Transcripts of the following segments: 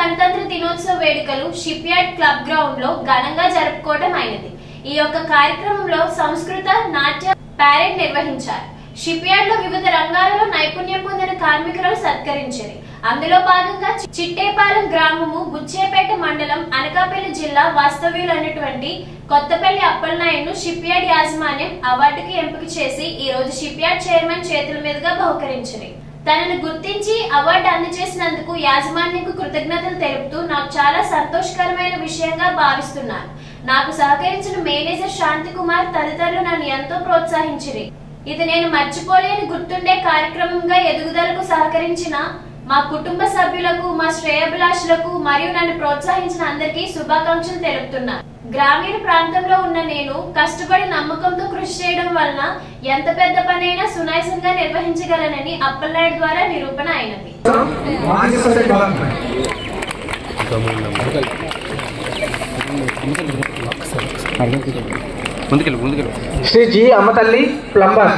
గణతంత్ర దినోత్సవ వేడుకలు షిప్ యార్డ్ క్లబ్ గ్రౌండ్ లో ఘనంగా జరుపుకోవడం అయినది। ఈ యొక్క కార్యక్రమంలో సంస్కృత నాట్య ప్యారెడ్ నిర్వహించారు। షిప్ యార్డ్ లో వివిధ రంగాలలో నైపుణ్యం పొందిన కార్మికులను సత్కరించారు। అందులో భాగంగా చిట్టేపాలెం గ్రామము బుచ్చేపేట మండలం అనకాపల్లి జిల్లా వాస్తవ్యులైనటువంటి కొత్తపల్లి అప్పలనాయుడును షిప్ యార్డ్ యాజమాన్యం అవార్డుకి ఎంపిక చేసి ఈ రోజు షిప్ యార్డ్ చైర్మన్ చేతుల మీదుగా బహుకరించారు। తనను గుర్తించి అవార్డు అందజేసినందుకు యాజమాన్యంకు కృతజ్ఞతలు తెలుపుతూ నాకు చాలా సంతోషకరమైన విషయంగా భావిస్తున్నాను। నాకు సహకరించిన మేనేజర్ శాంతి కుమార్ తదితరులు నన్ను ఎంతో ప్రోత్సహించారు। ఇది నేను మర్చిపోలేని గుర్తుండే కార్యక్రమంగా ఎదుగుదలకు సహకరించిన మా కుటుంబ సభ్యులకు, మా శ్రేయోభిలాషులకు మరియు నన్ను ప్రోత్సహించిన అందరికీ శుభాకాంక్షలు తెలుపుతున్నాను। గ్రామీణ ప్రాంతంలో ఉన్న నేను కష్టపడి నమ్మకంతో కృషి చేయడం వలన ఎంత పెద్ద పనైనా సునాయాసంగా నిర్వహించగలనని అప్పలనాయుడు ద్వారా నిరూపణ అయినది। Shri G Ammathalli plumber,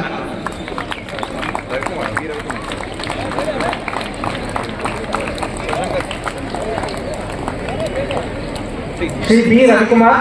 Shri B Ravikumar